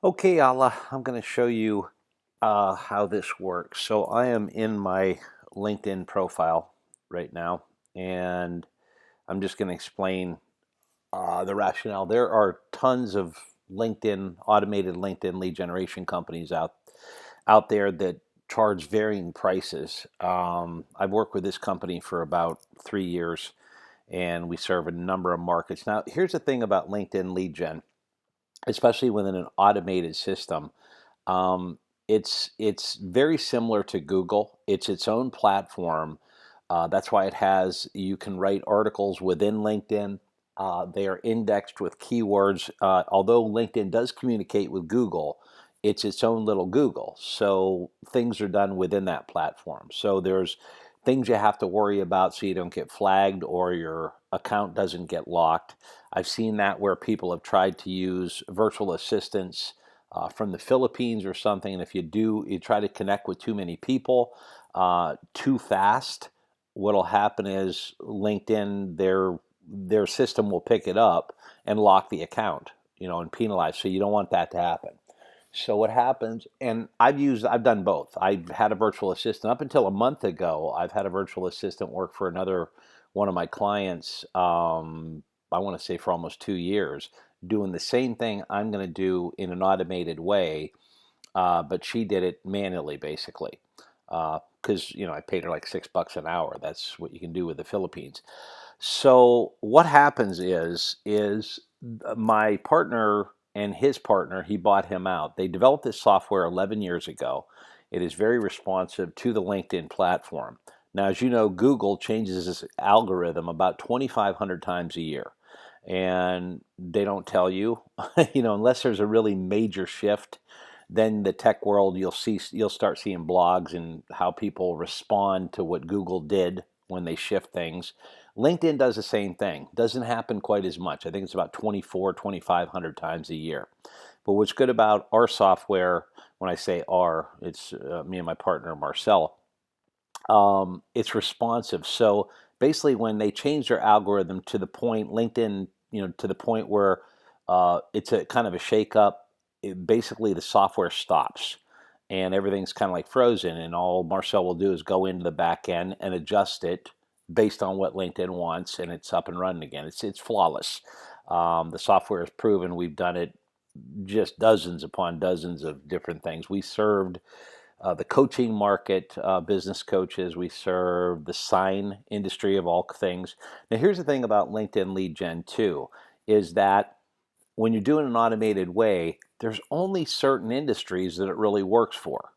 Okay, I'm going to show you how this works. So I am in my LinkedIn profile right now, and I'm just going to explain the rationale. There are tons of automated LinkedIn lead generation companies out there that charge varying prices. I've worked with this company for about 3 years, and we serve a number of markets. Now, here's the thing about LinkedIn lead gen, especially within an automated system. Um, it's very similar to Google. It's its own platform. That's why you can write articles within LinkedIn. They are indexed with keywords. Although LinkedIn does communicate with Google, it's its own little Google. So things are done within that platform. So there's things you have to worry about so you don't get flagged or your account doesn't get locked. I've seen that where people have tried to use virtual assistants from the Philippines or something. And if you try to connect with too many people too fast, what'll happen is LinkedIn, their system will pick it up and lock the account, and penalize. So you don't want that to happen. So what happens, and I've done both. I've had a virtual assistant up until a month ago. I've had a virtual assistant work for another one of my clients. I want to say for almost 2 years, doing the same thing I'm going to do in an automated way, but she did it manually, basically, because I paid her like $6 an hour. That's what you can do with the Philippines. So what happens is my partner and his partner, he bought him out. They developed this software 11 years ago. It is very responsive to the LinkedIn platform. Now, as you know, Google changes its algorithm about 2,500 times a year. And they don't tell you, unless there's a really major shift, then the tech world, you'll start seeing blogs and how people respond to what Google did when they shift things. LinkedIn does the same thing. Doesn't happen quite as much. I think it's about 2,500 times a year. But what's good about our software, when I say our, it's me and my partner Marcel, it's responsive. So basically, when they change their algorithm to the point, LinkedIn, to the point where it's a kind of a shakeup, basically the software stops and everything's kind of like frozen. And all Marcel will do is go into the back end and adjust it based on what LinkedIn wants, and it's up and running again. It's flawless. The software is proven. We've done it just dozens upon dozens of different things. We served the coaching market, business coaches. We serve the sign industry of all things. Now, here's the thing about LinkedIn lead gen too, is that when you're doing an automated way, there's only certain industries that it really works for.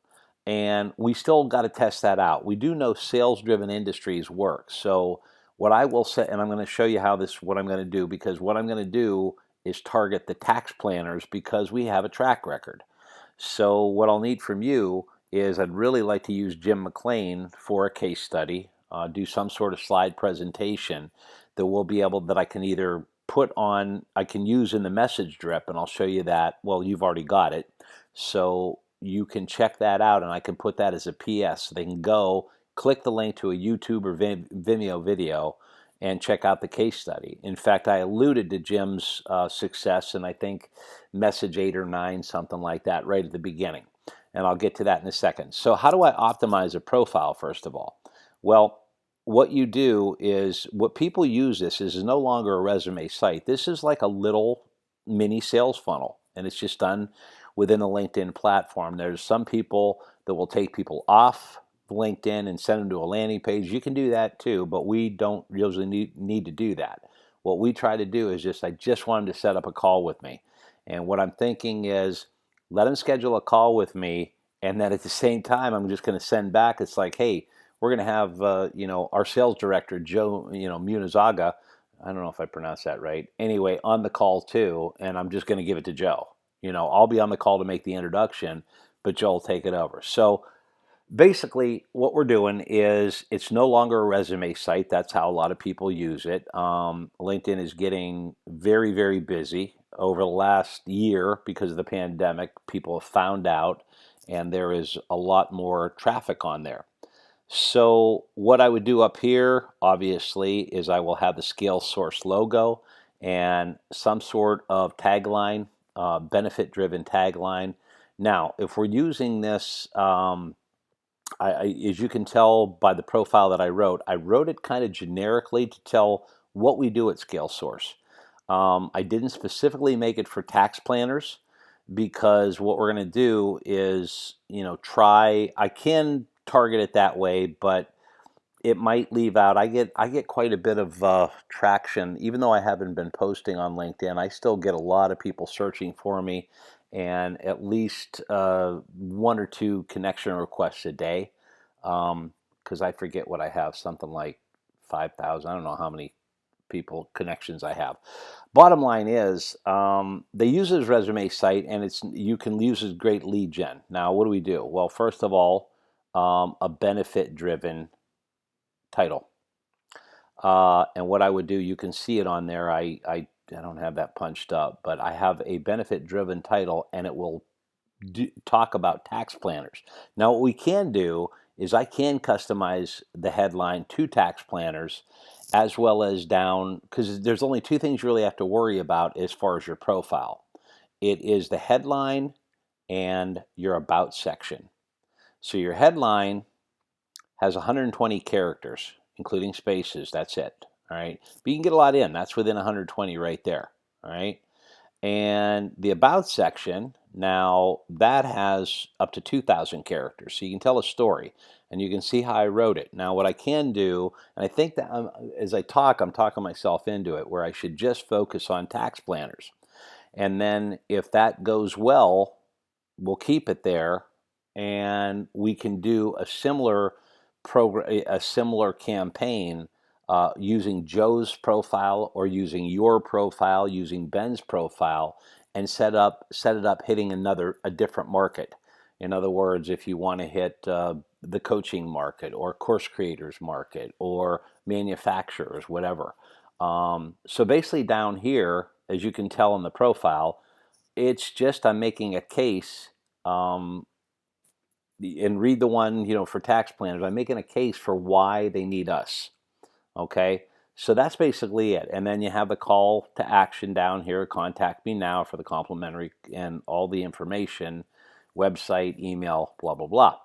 And we still got to test that out. We do know sales driven industries work. So, what I will say, and I'm going to show you what I'm going to do, because what I'm going to do is target the tax planners because we have a track record. So, what I'll need from you is I'd really like to use Jim McLean for a case study, do some sort of slide presentation that I can either I can use in the message drip, and I'll show you that. Well, you've already got it. So you can check that out, and I can put that as a PS. So they can go click the link to a YouTube or Vimeo video and check out the case study. In fact, I alluded to Jim's success in, I think, message 8 or 9, something like that, right at the beginning. And I'll get to that in a second. So, how do I optimize a profile, first of all? Well, what you do is what people use this is no longer a resume site. This is like a little mini sales funnel, and it's just done within the LinkedIn platform. There's some people that will take people off LinkedIn and send them to a landing page. You can do that too, but we don't usually need to do that. What we try to do is I just want them to set up a call with me. And what I'm thinking is let them schedule a call with me. And then at the same time, I'm just going to send back. It's like, hey, we're going to have, our sales director, Joe, Munizaga. I don't know if I pronounced that right. Anyway, on the call too. And I'm just going to give it to Joe. I'll be on the call to make the introduction, but Joe will take it over. So basically, what we're doing is it's no longer a resume site. That's how a lot of people use it. LinkedIn is getting very, very busy over the last year because of the pandemic. People have found out, and there is a lot more traffic on there. So, what I would do up here, obviously, is I will have the scale source logo and some sort of tagline benefit-driven tagline. Now, if we're using this, as you can tell by the profile that I wrote it kind of generically to tell what we do at ScaleSource. I didn't specifically make it for tax planners because what we're going to do is, I can target it that way, but it might leave out. I get quite a bit of traction, even though I haven't been posting on LinkedIn. I still get a lot of people searching for me, and at least one or two connection requests a day. Because I forget what I have, something like 5,000. I don't know how many people connections I have. Bottom line is, they use his resume site, and you can use his great lead gen. Now, what do we do? Well, first of all, a benefit driven title. And what I would do, you can see it on there. I don't have that punched up, but I have a benefit driven title, and it will talk about tax planners. Now, what we can do is I can customize the headline to tax planners as well as down, because there's only two things you really have to worry about as far as your profile. It is the headline and your about section. So your headline has 120 characters, including spaces. That's it. All right. But you can get a lot in. That's within 120 right there. All right. And the about section, now that has up to 2,000 characters. So you can tell a story, and you can see how I wrote it. Now, what I can do, and I think that as I talk, I'm talking myself into it, where I should just focus on tax planners. And then if that goes well, we'll keep it there, and we can do a similar program, a similar campaign, using Joe's profile or using your profile, using Ben's profile, and set it up hitting a different market. In other words, if you want to hit the coaching market or course creators market or manufacturers, whatever. So basically down here, as you can tell in the profile, it's just I'm making a case, um, and read the one, for tax planners. I'm making a case for why they need us. Okay, so that's basically it. And then you have the call to action down here. Contact me now for the complimentary and all the information, website, email, blah blah blah.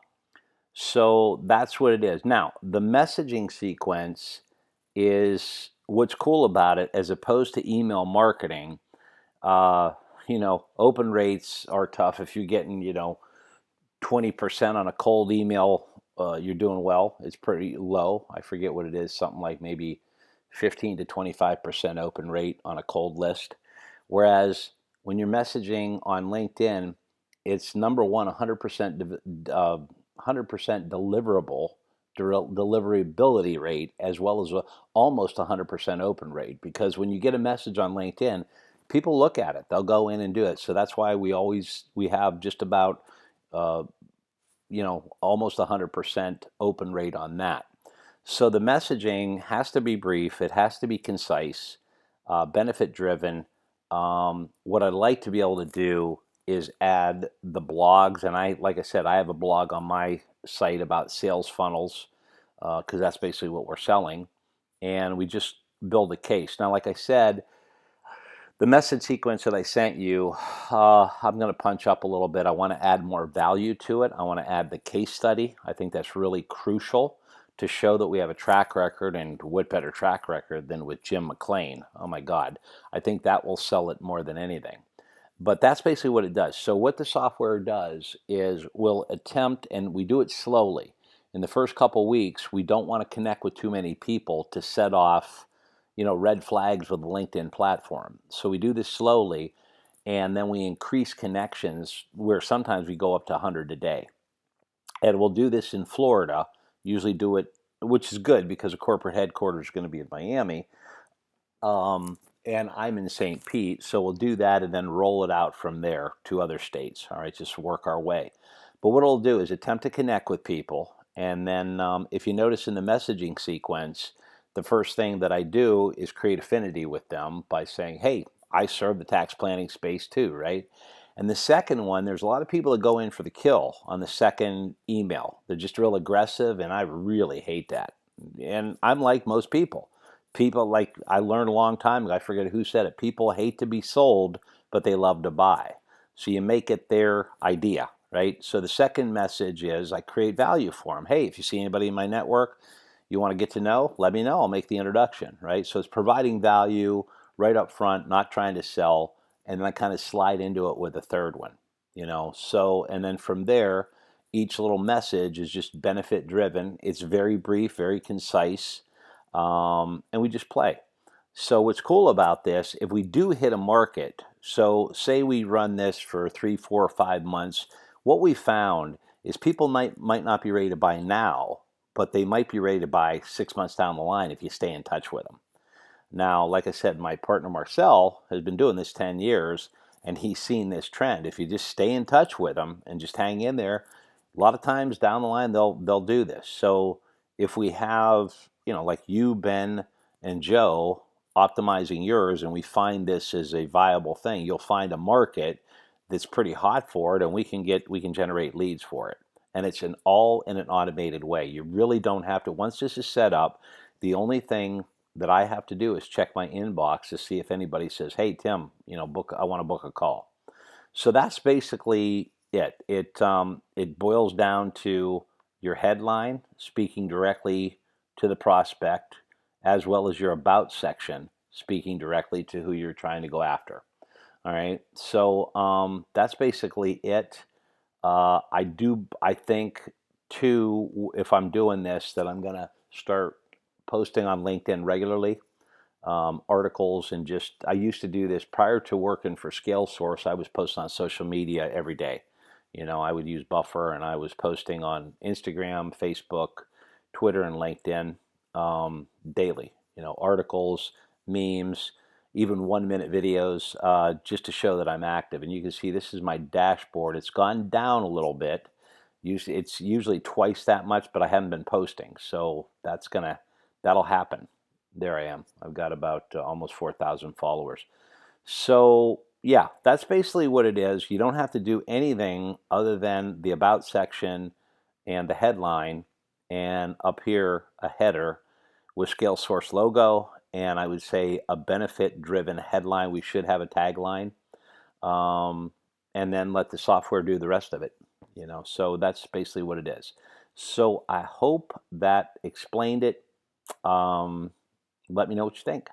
So that's what it is. Now, the messaging sequence is what's cool about it, as opposed to email marketing. Uh, open rates are tough. If you're getting, 20% on a cold email, you're doing well. It's pretty low. I forget what it is, something like maybe 15 to 25% open rate on a cold list. Whereas when you're messaging on LinkedIn, it's number one, 100% 100% deliverability rate, as well as almost 100% open rate. Because when you get a message on LinkedIn, people look at it. They'll go in and do it. So that's why we have just about uh, almost 100% open rate on that. So the messaging has to be brief. It has to be concise, benefit driven. What I'd like to be able to do is add the blogs, and like I said, I have a blog on my site about sales funnels, because that's basically what we're selling, and we just build a case. Now, like I said, the message sequence that I sent you, I'm going to punch up a little bit. I want to add more value to it. I want to add the case study. I think that's really crucial to show that we have a track record, and what better track record than with Jim McLean? Oh my God. I think that will sell it more than anything. But that's basically what it does. So what the software does is we'll attempt, and we do it slowly. In the first couple weeks, we don't want to connect with too many people to set off, red flags with the LinkedIn platform. So we do this slowly, and then we increase connections where sometimes we go up to 100 a day. And we'll do this in Florida, usually do it, which is good because the corporate headquarters is going to be in Miami. And I'm in St. Pete, so we'll do that and then roll it out from there to other states. All right, just work our way. But what it'll do is attempt to connect with people. And then if you notice in the messaging sequence, the first thing that I do is create affinity with them by saying, hey, I serve the tax planning space too, right? And the second one, there's a lot of people that go in for the kill on the second email. They're just real aggressive, and I really hate that. And I'm like most people. People, like I learned a long time ago, I forget who said it, people hate to be sold, but they love to buy. So you make it their idea, right? So the second message is I create value for them. Hey, if you see anybody in my network you want to get to know, let me know. I'll make the introduction, right? So it's providing value right up front, not trying to sell, and then I kind of slide into it with a third one, So, and then from there, each little message is just benefit driven. It's very brief, very concise, and we just play. So what's cool about this, if we do hit a market, so say we run this for 3, 4, or 5 months, what we found is people might not be ready to buy now, but they might be ready to buy 6 months down the line if you stay in touch with them. Now, like I said, my partner Marcel has been doing this 10 years and he's seen this trend. If you just stay in touch with them and just hang in there, a lot of times down the line they'll do this. So if we have, like you, Ben, and Joe optimizing yours and we find this as a viable thing, you'll find a market that's pretty hot for it and we can generate leads for it. And it's all in an automated way. You really don't have to, once this is set up, the only thing that I have to do is check my inbox to see if anybody says, "Hey Tim, I want to book a call." So that's basically it. It boils down to your headline speaking directly to the prospect, as well as your about section speaking directly to who you're trying to go after. All right. So that's basically it. I think too, if I'm doing this, that I'm gonna start posting on LinkedIn regularly, articles, and just I used to do this prior to working for ScaleSource. I was posting on social media every day. I would use Buffer, and I was posting on Instagram, Facebook, Twitter, and LinkedIn daily. Articles, memes, even 1 minute videos, just to show that I'm active. And you can see this is my dashboard. It's gone down a little bit. It's usually twice that much, but I haven't been posting, so that'll happen. There I am. I've got about almost 4,000 followers. So yeah, that's basically what it is. You don't have to do anything other than the about section and the headline, and up here a header with ScaleSource logo, and I would say a benefit-driven headline. We should have a tagline, and then let the software do the rest of it. So that's basically what it is. So I hope that explained it. Let me know what you think.